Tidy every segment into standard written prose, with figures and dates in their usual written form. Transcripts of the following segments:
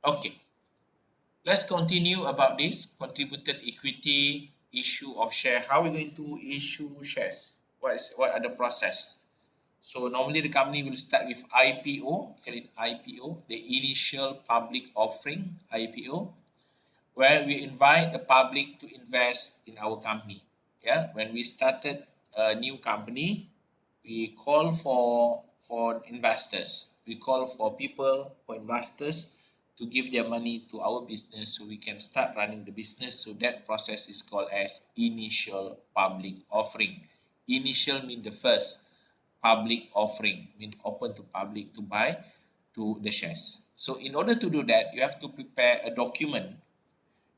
Okay, let's continue about this contributed equity issue of share. How are we going to issue shares? What are the process? So normally the company will start with IPO, call it IPO, the initial public offering, IPO, where we invite the public to invest in our company. Yeah, when we started a new company, we call for investors. We call for people, for investors to give their money to our business so we can start running the business. So that process is called as initial public offering. Initial mean the first, public offering mean open to public to buy to the shares. So in order to do that, you have to prepare a document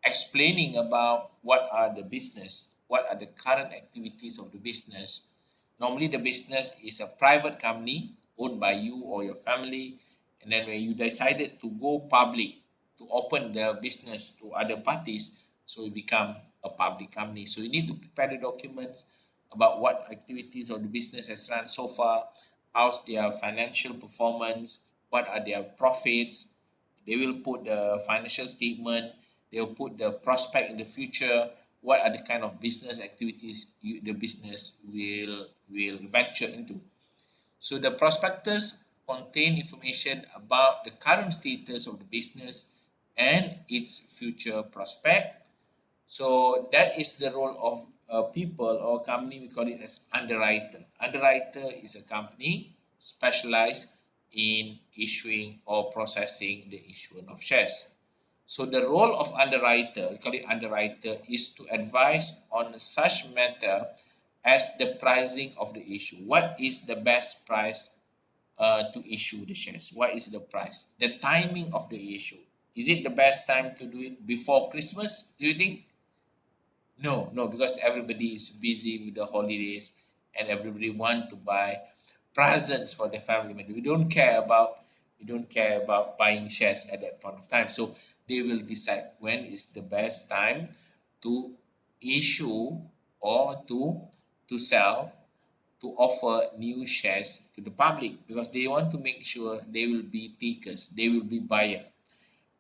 explaining about what are the business, what are the current activities of the business. Normally, the business is a private company owned by you or your family, and then when you decided to go public to open the business to other parties, so it become a public company. So you need to prepare the documents about what activities of the business has run so far, how's their financial performance, what are their profits. They will put the financial statement, they'll put the prospect in the future, what are the kind of business activities the business will venture into. So the prospectus contain information about the current status of the business and its future prospect. So that is the role of people or company. We call it as underwriter. Underwriter is a company specialized in issuing or processing the issuance of shares. So the role of underwriter, we call it underwriter, is to advise on such matter as the pricing of the issue. What is the best price to issue the shares? What is the price? The timing of the issue. Is it the best time to do it before Christmas? Do you think? No, no, because everybody is busy with the holidays and everybody want to buy presents for their family member. We don't care about buying shares at that point of time. So they will decide when is the best time to issue or to sell, to offer new shares to the public, because they want to make sure they will be takers, they will be buyer.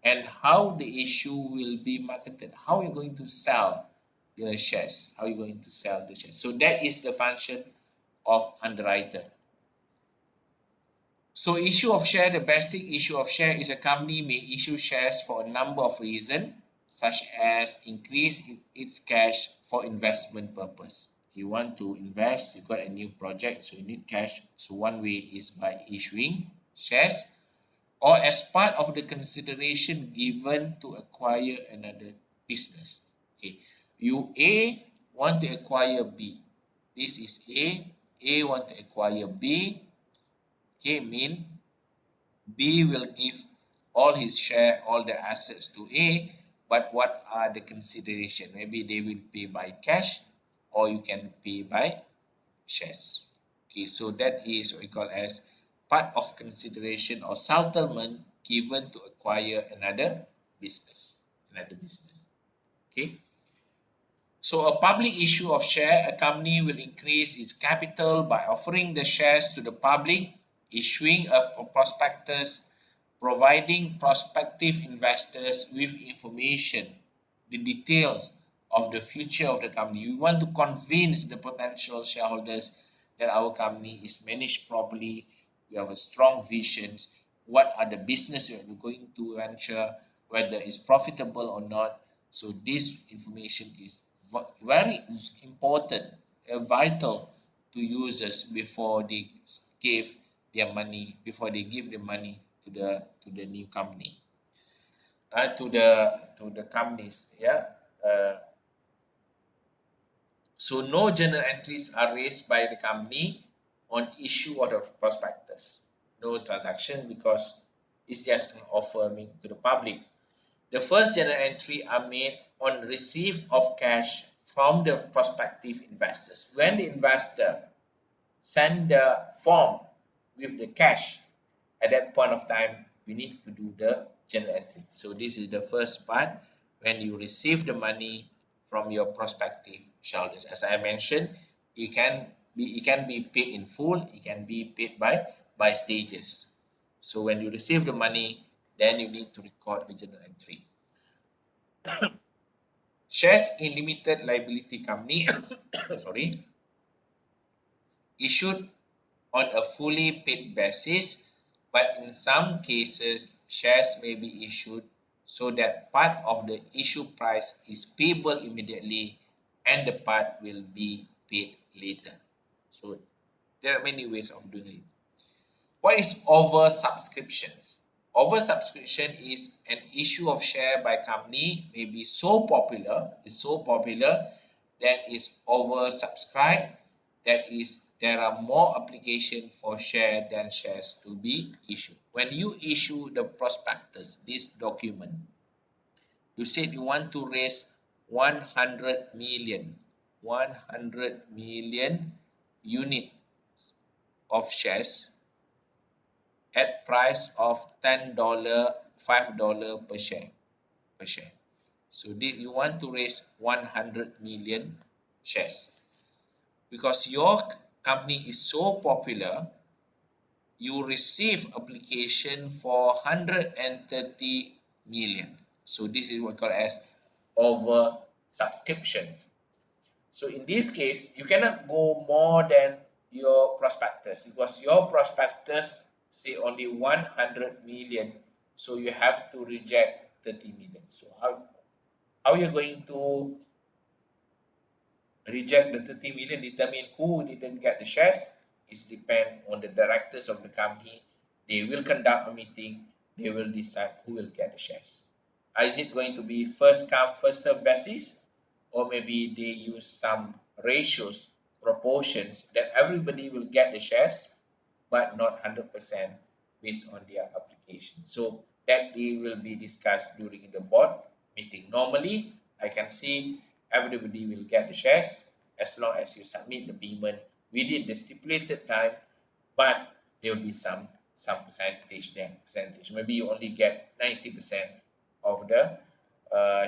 And how the issue will be marketed, how you're going to sell the shares, how you're going to sell the shares. So that is the function of underwriter. So issue of share, the basic issue of share is a company may issue shares for a number of reasons, such as increase its cash for investment purpose. You want to invest, you got a new project, so you need cash. So one way is by issuing shares, or as part of the consideration given to acquire another business. Okay, you A want to acquire B. This is A. A want to acquire B. Okay, mean B will give all his share, all the assets to A, but what are the consideration? Maybe they will pay by cash or you can pay by shares. Okay, so that is what we call as part of consideration or settlement given to acquire another business. Another business. Okay. So a public issue of share, a company will increase its capital by offering the shares to the public, issuing a prospectus, providing prospective investors with information, the details of the future of the company. We want to convince the potential shareholders that our company is managed properly. We have a strong vision. What are the business we're going to venture, whether it's profitable or not. So this information is very important, vital to users before they give before they give the money to the new company, to the companies. Yeah. So no journal entries are raised by the company on issue of the prospectus. No transaction because it's just an offer made to the public. The first journal entry are made on receipt of cash from the prospective investors. When the investor send the form with the cash, at that point of time, we need to do the journal entry. So this is the first part when you receive the money from your prospective shareholders. As I mentioned, it can be paid in full, it can be paid by stages. So when you receive the money, then you need to record the journal entry. Shares in limited liability company, sorry, issued on a fully paid basis, but in some cases, shares may be issued so that part of the issue price is payable immediately and the part will be paid later. So there are many ways of doing it. What is oversubscriptions? Oversubscription is an issue of share by company may be so popular that is oversubscribed. That is, there are more application for share than shares to be issued. When you issue the prospectus, this document, you said you want to raise 100 million, 100 million unit of shares at price of $10, $5 per share. So you want to raise 100 million shares. Because your company is so popular, you receive application for 130 million. So this is what we call as over subscriptions. So in this case, you cannot go more than your prospectus because your prospectus say only 100 million. So you have to reject 30 million. So how you going to reject the 30 million, determine who didn't get the shares? Is depend on the directors of the company. They will conduct a meeting. They will decide who will get the shares. Is it going to be first come, first serve basis? Or maybe they use some ratios, proportions that everybody will get the shares, but not 100% based on their application. So that they will be discussed during the board meeting. Normally, I can see everybody will get the shares as long as you submit the payment within the stipulated time, but there will be some percentage there. Percentage. Maybe you only get 90% of the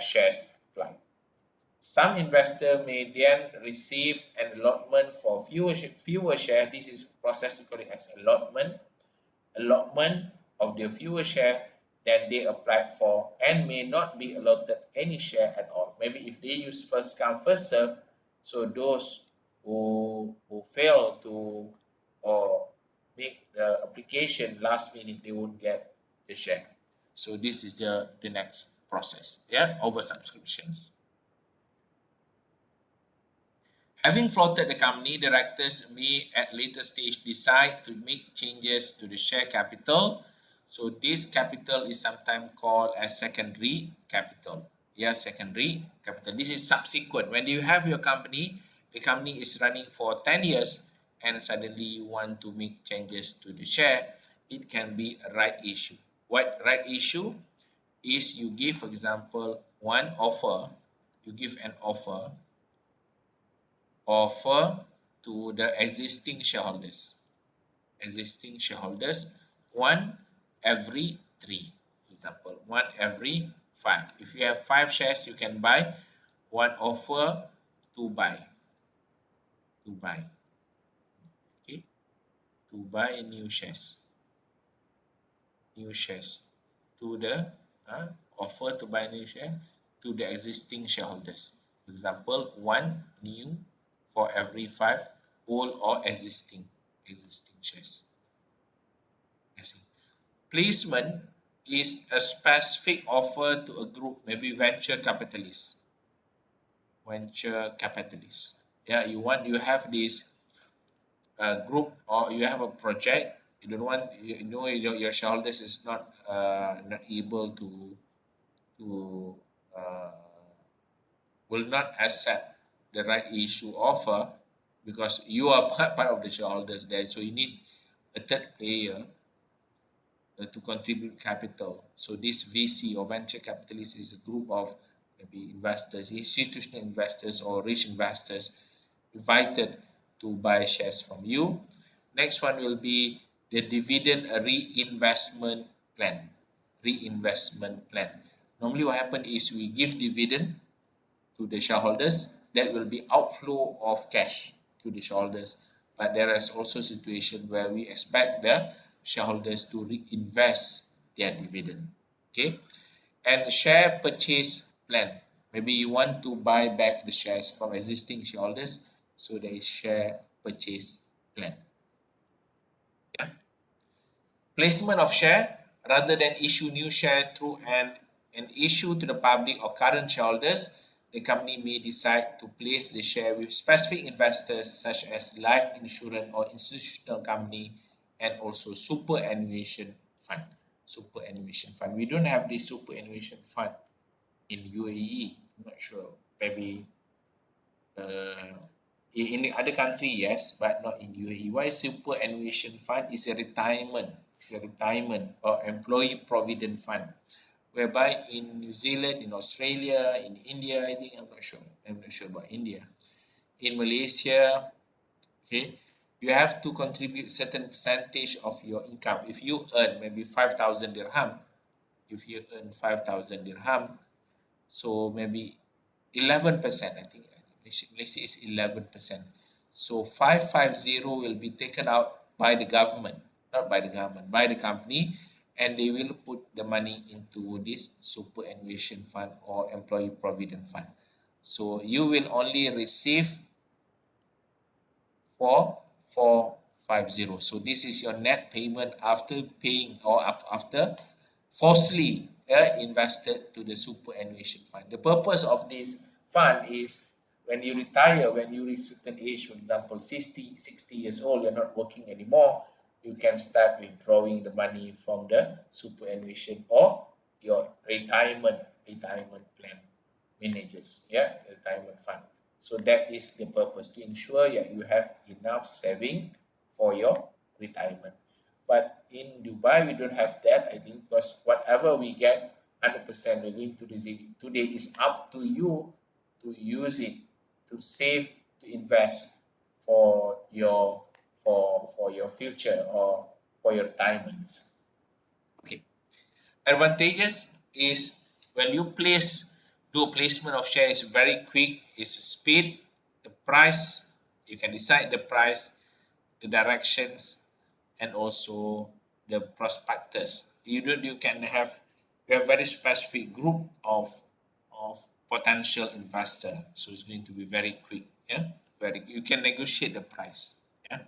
shares applied. Some investor may then receive an allotment for fewer share. This is process we call it as allotment of the fewer share than they applied for and may not be allotted any share at all. Maybe if they use first come first serve, so those who fail to or make the application last minute, they won't get the share. So this is the next process. Yeah, over subscriptions. Having floated the company, directors may at later stage decide to make changes to the share capital. So this capital is sometimes called as secondary capital. Yeah, secondary capital. This is subsequent. When you have your company, the company is running for 10 years and suddenly you want to make changes to the share, it can be a right issue. What right issue is you give, for example, you give an offer to the existing shareholders, one every three. For example, one every five. If you have 5 shares, you can buy one offer to buy. Okay, to buy new shares to the offer to buy new shares to the existing shareholders. For example, one new for every 5 old or existing shares. I see. Placement is a specific offer to a group, maybe venture capitalists. Yeah, you have this group or you have a project. You don't want your shareholders is not able to uh, will not accept the right issue offer because you are part of the shareholders there. So you need a third player to contribute capital. So this VC or venture capitalist is a group of maybe investors, institutional investors or rich investors invited to buy shares from you. Next one will be the dividend reinvestment plan. Reinvestment plan. Normally what happens is we give dividend to the shareholders, that will be outflow of cash to the shareholders. But there is also situation where we expect the shareholders to reinvest their dividend. Okay, and share purchase plan. Maybe you want to buy back the shares from existing shareholders, so there is share purchase plan. Yeah. Placement of share rather than issue new share through an issue to the public or current shareholders, the company may decide to place the share with specific investors such as life insurance or institutional company and also superannuation fund. Superannuation fund. We don't have this superannuation fund in UAE. I'm not sure. Maybe uh, in the other country, yes, but not in UAE. Why superannuation fund is a retirement? It's a retirement or employee provident fund, whereby in New Zealand, in Australia, in India, I think I'm not sure. I'm not sure about India. In Malaysia, okay, you have to contribute certain percentage of your income. If you earn maybe 5,000 dirham, if you earn 5,000 dirham, so maybe 11%, Malaysia is 11%. So 550 will be taken out by the government, not by the government, by the company, and they will put the money into this superannuation fund or employee provident fund. So you will only receive 4,450. So this is your net payment after paying or after falsely invested to the superannuation fund. The purpose of this fund is when you retire, when you reach certain age, for example, 60 years old, you're not working anymore, you can start withdrawing the money from the superannuation or your retirement plan managers, yeah, retirement fund. So that is the purpose to ensure that you have enough saving for your retirement. But in Dubai, we don't have that. I think because whatever we get, 100% we're going to receive it. Today is up to you to use it, to save, to invest for your for your future or for your retirements. Okay. Advantages is when you do a placement of shares very quick, it's speed, the price, you can decide the price, the directions, and also the prospectus. You have very specific group of potential investor. So it's going to be very quick. Yeah. Very you can negotiate the price. Yeah.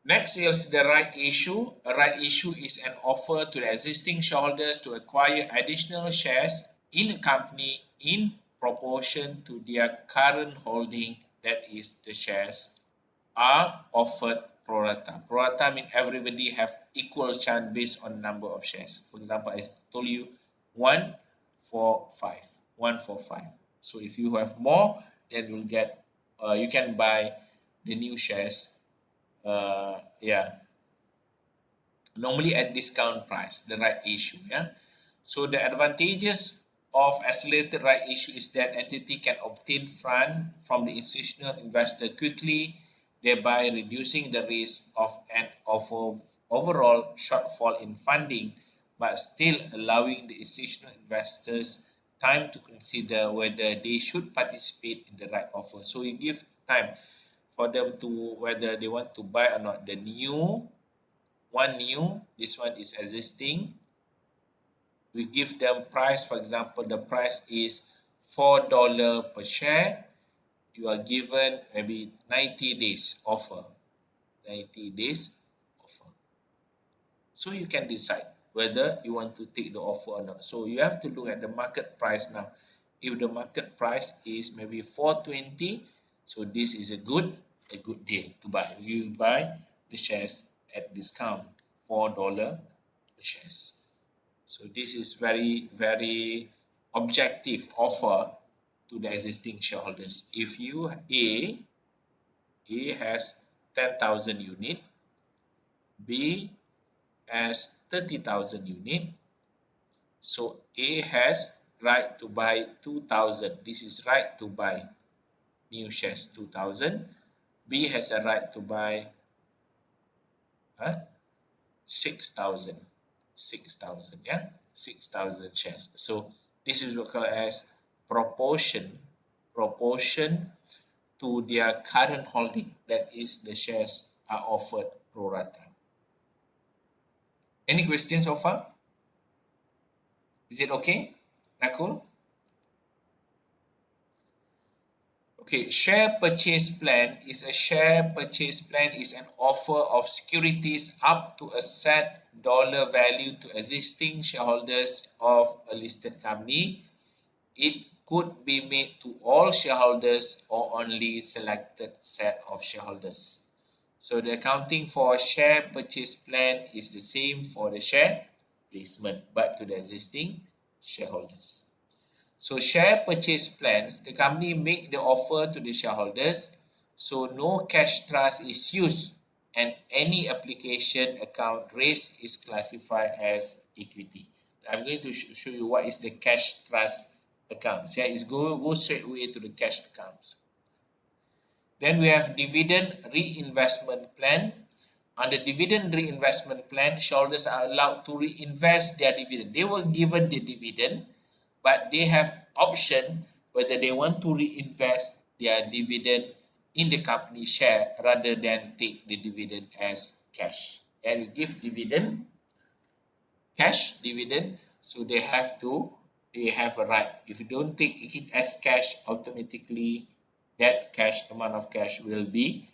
Next is the right issue. A right issue is an offer to the existing shareholders to acquire additional shares in a company in proportion to their current holding, that is, the shares are offered pro rata. Pro rata means everybody have equal chance based on number of shares. For example, I told you 1 for 5. 1 for 5. So if you have more, then you can buy the new shares yeah, normally at discount price, the right issue. Yeah. So the advantages of accelerated right issue is that entity can obtain fund from the institutional investor quickly, thereby reducing the risk of overall shortfall in funding, but still allowing the institutional investors time to consider whether they should participate in the right offer. So you give time for them to whether they want to buy or not. This one is existing. We give them price. For example, the price is $4 per share. You are given maybe 90 days offer. 90 days offer. So you can decide whether you want to take the offer or not. So you have to look at the market price now. If the market price is maybe 420, so this is a good deal to buy. You buy the shares at discount, $4 per shares. So this is very, very objective offer to the existing shareholders. If A has 10,000 unit, B has 30,000 unit. So A has right to buy 2,000. This is right to buy new shares 2,000. B has a right to buy 6,000. 6,000, yeah? 6,000 shares. So this is what called as proportion to their current holding. That is, the shares are offered pro rata. Any questions so far? Is it okay, Nakul? Okay, share purchase plan is an offer of securities up to a set dollar value to existing shareholders of a listed company. It could be made to all shareholders or only selected set of shareholders. So the accounting for share purchase plan is the same for the share placement, but to the existing shareholders. So share purchase plans, the company make the offer to the shareholders, so no cash trust is used and any application account raised is classified as equity. I'm going to show you what is the cash trust accounts. Yeah, it's go straight away to the cash accounts. Then we have dividend reinvestment plan. Under dividend reinvestment plan, shareholders are allowed to reinvest their dividend. They were given the dividend, but they have option whether they want to reinvest their dividend in the company share rather than take the dividend as cash. And you give dividend, cash dividend, so they have a right. If you don't take it as cash, automatically that cash amount of cash will be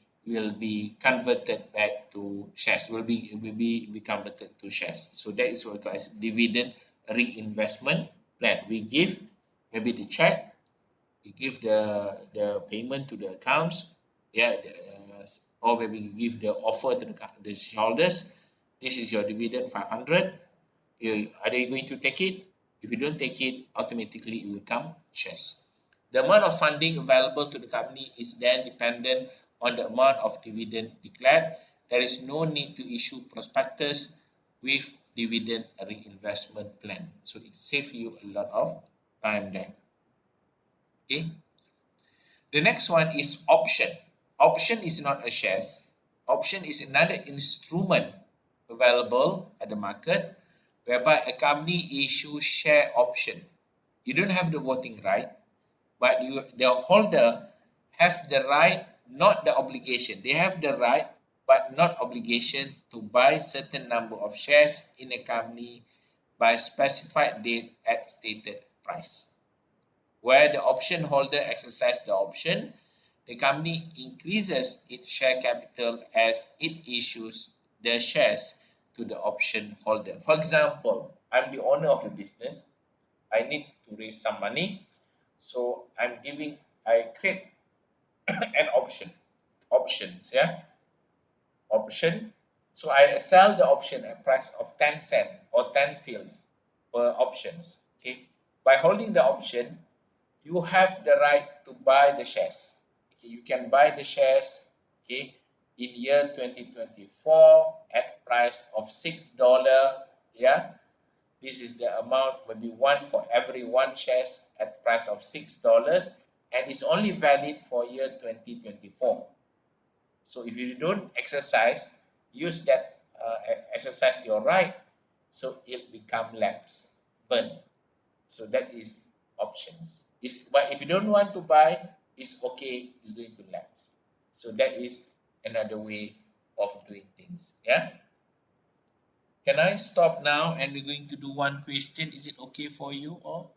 converted back to shares, will be converted to shares. So that is what as dividend reinvestment plan. We give maybe the check, we give the payment to the accounts, yeah, or maybe you give the offer to the shareholders. This is your dividend 500. Are they going to take it? If you don't take it, automatically it will come shares. The amount of funding available to the company is then dependent on the amount of dividend declared. There is no need to issue prospectus with dividend reinvestment plan. So it saves you a lot of time there. Okay. The next one is option. Option is not a shares. Option is another instrument available at the market whereby a company issues share option. You don't have the voting right, but the holder have the right, not the obligation. They have the right, but not obligation to buy certain number of shares in a company by specified date at stated price. Where the option holder exercises the option, the company increases its share capital as it issues the shares to the option holder. For example, I'm the owner of the business. I need to raise some money. So I create an options, yeah, option. So I sell the option at price of 10 cent or 10 fields per options. Okay. By holding the option, you have the right to buy the shares. Okay, you can buy the shares, okay, in year 2024 at price of $6. Yeah. This is the amount, maybe one for every one shares at price of $6, and it's only valid for year 2024. So if you don't exercise, use that exercise your right, so it become lapse, burn. So that is options. But if you don't want to buy, it's okay. It's going to lapse. So that is another way of doing things. Yeah. Can I stop now and we're going to do one question? Is it okay for you or?